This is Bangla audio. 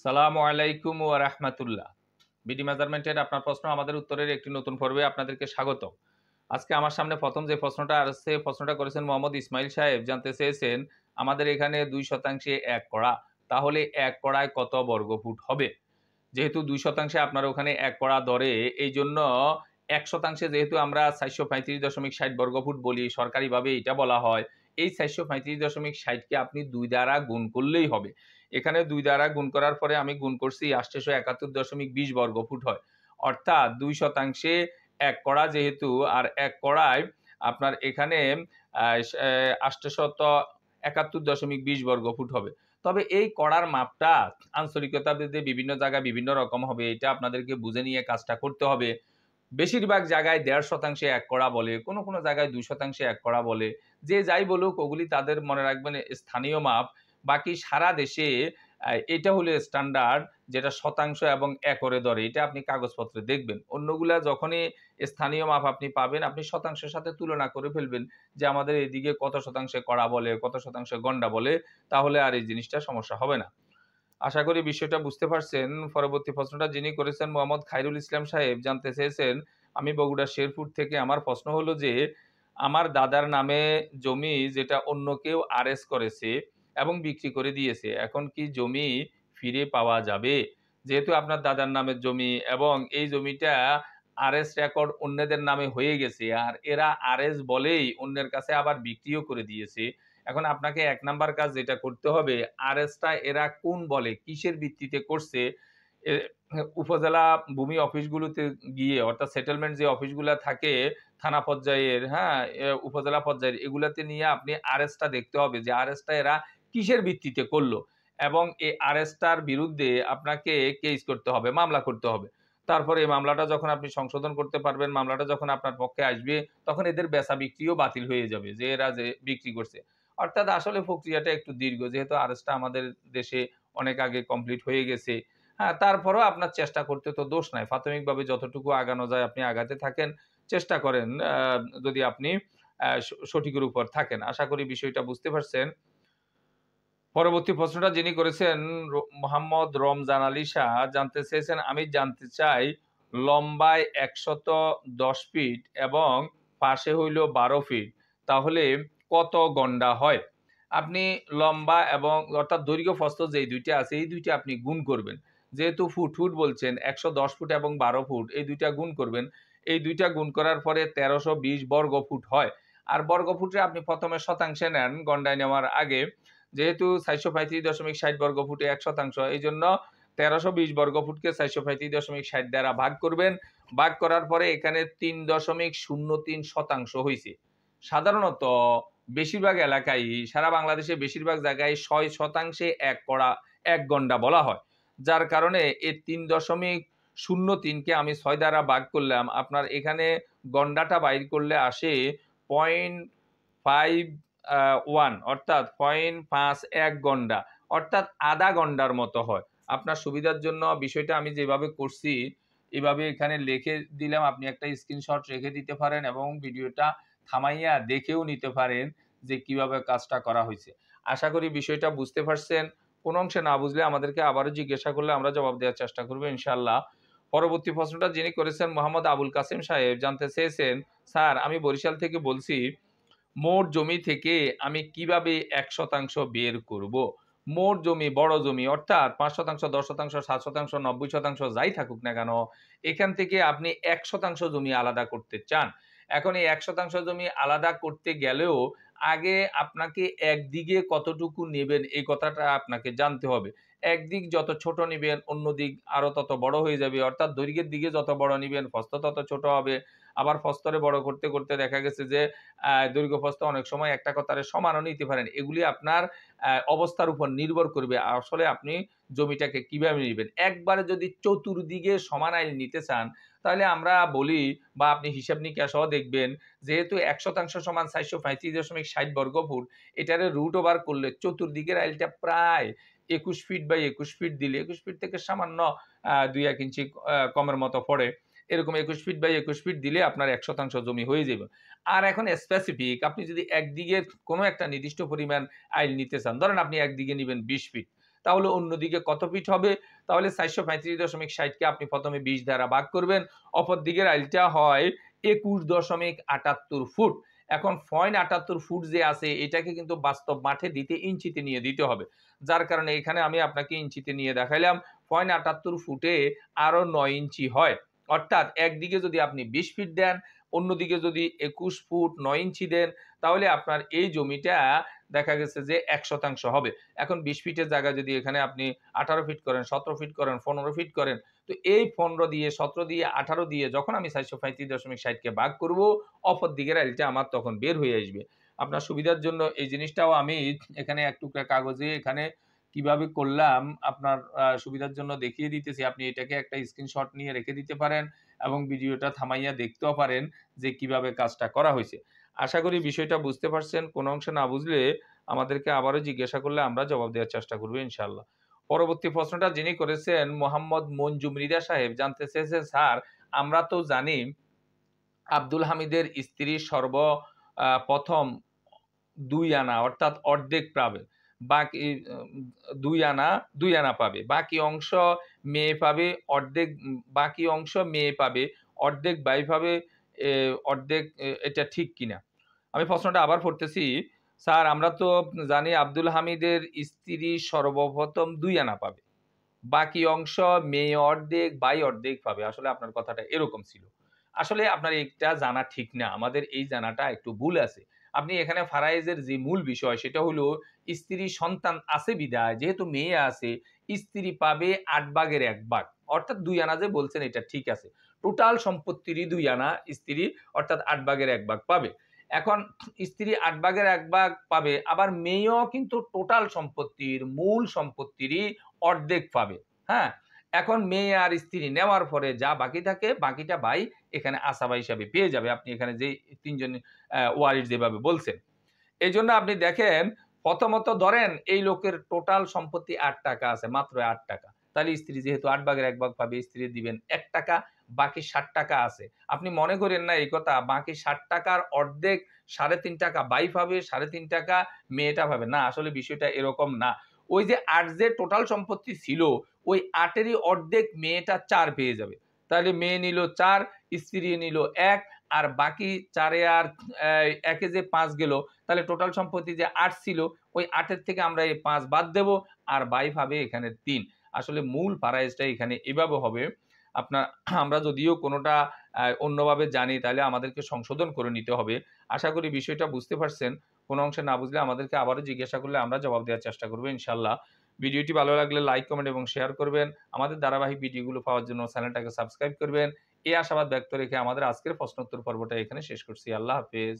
সালামু আলাইকুম ওয়া রাহমাতুল্লাহ। বিডি মেজারমেন্টের আপনার প্রশ্ন আমাদের উত্তরের একটি নতুন পর্বে আপনাদেরকে স্বাগত। আজকে আমার সামনে প্রথম যে প্রশ্নটা আসছে, প্রশ্নটা করেছেন মোহাম্মদ ইসমাইল সাহেব। জানতে চেয়েছেন আমাদের এখানে 2% 1 কড়া, তাহলে 1 কড়ায় কত বর্গফুট হবে? যেহেতু 2% আপনার ওখানে 1 কড়া ধরে, এই জন্য 1% যেহেতু আমরা 435.60 বর্গফুট বলি, সরকারিভাবে এটা বলা হয়। এই 435.60 কে আপনি 2 দ্বারা গুণ করলেই হবে। এখানে 2 দ্বারা গুণ করার পরে আমি গুণ করছি 871.20 বর্গফুট হয়। অর্থাৎ 2% 1 কড়া যেহেতু, আর 1 কড়ায় আপনার এখানে 871.20 বর্গফুট হবে। তবে এই কড়ার মাপটা আঞ্চলিকতা ভেদে বিভিন্ন জায়গায় বিভিন্ন রকম হবে। এটা আপনাদেরকে বুঝে নিয়ে কাজটা করতে হবে। বেশিরভাগ জায়গায় 1.5% 1 কড়া বলে, কোনো কোনো জায়গায় 2% 1 কড়া বলে। যে যাই বলুক, ওগুলি তাদের মনে রাখবেন স্থানীয় মাপ। বাকি সারা দেশে এটা হলো স্ট্যান্ডার্ড, যেটা শতাংশ এবং একরে ধরে। এটা আপনি কাগজপত্রে দেখবেন। অন্যগুলা যখনই স্থানীয় মাপ আপনি পাবেন, আপনি শতাংশের সাথে তুলনা করে ফেলবেন যে আমাদের এদিকে কত শতাংশে কড়া বলে, কত শতাংশে গন্ডা বলে। তাহলে আর এই জিনিসটা সমস্যা হবে না। আশা করি বিষয়টা বুঝতে পারছেন। পরবর্তী প্রশ্নটা যিনি করেছেন মোহাম্মদ খায়রুল ইসলাম সাহেব, জানতে চেয়েছেন আমি বগুড়া শেরপুর থেকে। আমার প্রশ্ন হলো যে আমার দাদার নামে জমি, যেটা অন্য কেউ আরএস করেছে এবং বিক্রি করে দিয়েছে, এখন কি জমি ফিরে পাওয়া যাবে? যেহেতু আপনার দাদার নামের জমি এবং এই জমিটা আরএস রেকর্ড অন্যদের নামে হয়ে গেছে, আর এরা আরএস বলেই অন্যের কাছে আবার বিক্রিও করে দিয়েছে। এখন আপনাকে ১ নাম্বার কাজ যেটা করতে হবে, আরএসটা এরা কোন বলে, কিসের ভিত্তিতে করছে, এ উপজেলা ভূমি অফিসগুলোতে গিয়ে, অর্থাৎ সেটেলমেন্ট যে অফিসগুলা থাকে থানা পর্যায়ের, হ্যাঁ? উপজেলা পর্যায়ের, এগুলাতে নিয়ে আপনি আরএসটা দেখতে হবে যে আরএসটা এরা কিসের ভিত্তিতে করলো, এবং এই আরএসটার বিরুদ্ধে আপনাকে কেস করতে হবে, মামলা করতে হবে। তারপরে এই মামলাটা যখন আপনি সংশোধন করতে পারবেন, মামলাটা যখন আপনার পক্ষে আসবে, তখন এদের বেচা বিক্রিও বাতিল হয়ে যাবে যে এরা যে বিক্রি করছে। অর্থাৎ আসলে প্রক্রিয়াটা একটু দীর্ঘ, যেহেতু আরএসটা আমাদের দেশে অনেক আগে কমপ্লিট হয়ে গেছে। হ্যাঁ, তারপরেও আপনার চেষ্টা করতে তো দোষ নাই। প্রাথমিকভাবে যতটুকু আগানো যায় আপনি আগাতে থাকেন। চেষ্টা করেন, যদি আপনি সঠিকের উপর থাকেন। আশা করি বিষয়টা বুঝতে পারছেন। পরবর্তী প্রশ্নটা যিনি করেছেন মোহাম্মদ রমজান আলী শাহ, জানতে চেয়েছেন আমি জানতে চাই লম্বায় ১১০ ফিট এবং পাশে হইল ১২ ফিট, তাহলে কত গন্ডা হয়? আপনি লম্বা এবং অর্থাৎ দৈর্ঘ্য প্রস্থ যেই ২ টা আছে, এই ২ টা আপনি গুণ করবেন। যেহেতু ফুট বলছেন, ১১০ ফুট এবং ১২ ফুট, এই ২ টা গুণ করবেন। এই ২ টা গুণ করার পরে ১৩২০ বর্গ ফুট হয়। আর বর্গ ফুটে আপনি প্রথমে শতাংশে নেন গন্ডায় নেওয়ার আগে। যেহেতু ৪৩৫.৬০ বর্গফুটে ১%, এইজন্য ১৩২০ বর্গফুটকে ৪৩৫.৬০ দ্বারা ভাগ করবেন। ভাগ করার পরে এখানে ৩.০৩% হইছে। সাধারণত বেশিরভাগ এলাকায়, সারা বাংলাদেশে বেশিরভাগ জায়গায় ৬% ১ কড়া ১ গন্ডা বলা হয়। যার কারণে এই ৩.০৩ কে আমি ৬ দ্বারা ভাগ করলাম। আপনার এখানে গন্ডাটা বাইর করলে আসে 0.51, অর্থাৎ 0.51 গন্ডা, অর্থাৎ আধা গন্ডার মতো হয়। আপনার সুবিধার জন্য বিষয়টা আমি যেভাবে করছি এভাবে এখানে লিখে দিলাম। আপনি একটা স্ক্রিনশট রেখে দিতে পারেন এবং ভিডিওটা থামাইয়া দেখেও নিতে পারেন যে কিভাবে কাজটা করা হয়েছে। আশা করি বিষয়টা বুঝতে পারছেন। কোন অংশে না বুঝলে আমাদেরকে আবারও জিজ্ঞাসা করলে আমরা জবাব দেওয়ার চেষ্টা করব ইনশাআল্লাহ। পরবর্তী প্রশ্নটা যিনি করেছেন মোহাম্মদ আবুল কাসেম সাহেব, জানতে চেয়েছেন স্যার আমি বরিশাল থেকে বলছি, মোট জমি থেকে আমি কিভাবে ১% বের করব? মোট জমি, বড় জমি, অর্থাৎ ৫%, ১০%, ৭%, ৯০% যাই থাকুক না কেন, এখান থেকে আপনি ১% জমি আলাদা করতে চান। এখন এই ১% জমি আলাদা করতে গেলেও আগে আপনাকে একদিকে কতটুকু নেবেন এই কথাটা আপনাকে জানতে হবে। একদিক যত ছোট নিবেন, অন্য দিক আরো তত বড় হয়ে যাবে। অর্থাৎ দৈর্ঘ্যের দিকে যত বড় নিবেন, প্রস্থ তত ছোট হবে। আবার প্রস্তরে বড় করতে, করতে দেখা গেছে যে দৈর্ঘ্য প্রস্থ অনেক সময় একটা কথারে সমানও নিতে পারেন। এগুলি আপনার অবস্থার উপর নির্ভর করবে। আসলে আপনি জমিটাকে কিভাবে নিবেন। একবারে যদি চতুর্দিকে সমান আইল নিতে চান, তাহলে আমরা বলি, বা আপনি হিসাব নিকাশ সহ দেখবেন, যেহেতু ১% সমান ৪৩৫.৬০ বর্গফুট, এটারে রুট ওভার করলে চতুর্দিকের আইলটা প্রায় ২১ ফিট বাই ২১ ফিট দিলে, ২১ ফিট থেকে সামান্য ২-১ ইঞ্চি কমের মতো পড়ে। এরকম ২১ ফিট বাই ২১ ফিট দিলে আপনার ১% জমি হয়ে যাবে। আর এখন স্পেসিফিক আপনি যদি একদিকে কোনো একটা নির্দিষ্ট পরিমাণ আইল নিতে চান, ধরেন আপনি একদিকে নিবেন ২০ ফিট। তাহলে অন্যদিকে কত ফিট হবে? তাহলে 435.60 কে আপনি প্রথমে 20 দ্বারা ভাগ করবেন, অপর দিকের আইলটা হয় 21.78 ফুট। এখন 0.78 ফুট যে আছে এটাকে কিন্তু বাস্তব মাঠে দিতে ইঞ্চিতে নিয়ে দিতে হবে। যার কারণে এখানে আমি আপনাকে ইঞ্চিতে নিয়ে দেখাইলাম। 0.78 ফুটে আরো 9 ইঞ্চি হয়। অর্থাৎ একদিকে যদি আপনি 20 ফিট দেন, অন্যদিকে যদি 21 ফুট 9 ইঞ্চি দেন, তাহলে আপনার এই জমিটা দেখা গেছে যে 1% হবে। এখন 20 ফিটের জায়গায় যদি এখানে আপনি 18 ফিট করেন, 17 ফিট করেন, 15 ফিট করেন, তো এই 15 দিয়ে, 17 দিয়ে, 18 দিয়ে যখন আমি 435.60 কে ভাগ করব, অপর দিকের আইলটা আমার তখন বের হয়ে আসবে। আপনার সুবিধার জন্য এই জিনিসটাও আমি এখানে এক টুকরা কাগজে এখানে কিভাবে করলাম আপনার সুবিধার জন্য দেখিয়ে দিতেছি। আপনি এটাকে একটা স্ক্রিনশট নিয়ে রেখে দিতে পারেন এবং ভিডিওটা থামাইয়া দেখতেও পারেন যে কিভাবে কাজটা করা হয়েছে। আশা করি বিষয়টা বুঝতে পারছেন। কোনো অংশে না বুঝলে আমাদেরকে আবারও জিজ্ঞাসা করলে আমরা জবাব দেওয়ার চেষ্টা করব ইনশাআল্লাহ। পরবর্তী প্রশ্নটা যিনি করেছেন মোহাম্মদ মঞ্জু মৃধা সাহেব জানতে চেয়েছেন, স্যার আমরা তো জানি আব্দুল হামিদের স্ত্রী প্রথম 2 আনা অর্থাৎ অর্ধেক পাবে। বাকি 2 আনা 2 আনা পাবে। বাকি অংশ মেয়ে পাবে, বাকি অংশ মেয়ে পাবে, অর্ধেক ভাই পাবে, অর্ধেক এটা ঠিক কিনা? আমি প্রশ্নটা আবার পড়তেছি। স্যার আমরা তো জানি আব্দুল হামিদের স্ত্রী সর্বপ্রথম 2 আনা পাবে। বাকি অংশ মেয়ে অর্ধেক, ভাই অর্ধেক পাবে। আসলে আপনার কথাটা এরকম ছিল। আসলে আপনার এইটা জানা ঠিক না। আমাদের এই জানাটা একটু ভুল আছে। আপনি এখানে ফারায়েজের যে মূল বিষয় সেটা হলো স্ত্রী সন্তান আছে বিধায় যেহেতু মেয়ে আছে, স্ত্রী পাবে ৮ ভাগের ১ ভাগ। অর্থাৎ ২ আনা যে বলছেন এটা ঠিক আছে। টোটাল সম্পত্তিরই ২ আনা স্ত্রী অর্থাৎ ৮ ভাগের ১ ভাগ পাবে। এখন স্ত্রী ৮ ভাগের ১ ভাগ পাবে, আবার মেয়েও কিন্তু টোটাল সম্পত্তির মূল সম্পত্তিরই অর্ধেক পাবে। হ্যাঁ? এখন মেয়ে আর স্ত্রী নেওয়ার পরে যা বাকি থাকে বাকিটা ভাই এখানে আসাবা হিসাবে পেয়ে যাবে। আপনি এখানে যেই ৩ জন ওয়ারিশ যেভাবে বলছেন। এজন্য আপনি দেখেন প্রথমত ধরেন এই লোকের টোটাল সম্পত্তি ৳৮ আছে, মাত্র ৳৮। তাহলে স্ত্রী যেহেতু ৮ ভাগের ১ ভাগ পাবে, স্ত্রী দিবেন ৳১, বাকি ৳৬০ আছে। আপনি মনে করেন না এই কথা বাকি ৳৬০ র অর্ধেক ৳৩.৫ ভাই পাবে, ৳৩.৫ মেয়েটা পাবে। না, আসলে বিষয়টা এরকম না। ওই যে ৮ যে টোটাল সম্পত্তি ছিল, ওই ৮ এরই অর্ধেক মেয়েটা ৪ পেয়ে যাবে। তাহলে মেয়ে নিল ৪, স্ত্রী নিল ১, আর বাকি ৪ এ আর ১ এ যে ৫ গেল, তাহলে টোটাল সম্পত্তি যে ৮ ছিল, ওই ৮ এর থেকে আমরা এই ৫ বাদ দেব, আর ভাই পাবে এখানে ৩। আসলে মূল ফারায়েজটা এখানে এভাবে হবে। আপনার আমরা যদিও কোনোটা অন্যভাবে জানি তাহলে আমাদেরকে সংশোধন করে নিতে হবে। আশা করি বিষয়টা বুঝতে পারছেন। কোনো অংশে না বুঝলে আমাদেরকে আবারও জিজ্ঞাসা করলে আমরা জবাব দেওয়ার চেষ্টা করব ইনশাআল্লাহ। ভিডিওটি ভালো লাগলে লাইক, কমেন্ট এবং শেয়ার করবেন। আমাদের ধারাবাহিক ভিডিওগুলো পাওয়ার জন্য চ্যানেলটাকে সাবস্ক্রাইব করবেন। এই আশাবাদ ব্যক্ত রেখে আমাদের আজকের প্রশ্নোত্তর পর্বটা এখানে শেষ করছি। আল্লাহ হাফেজ।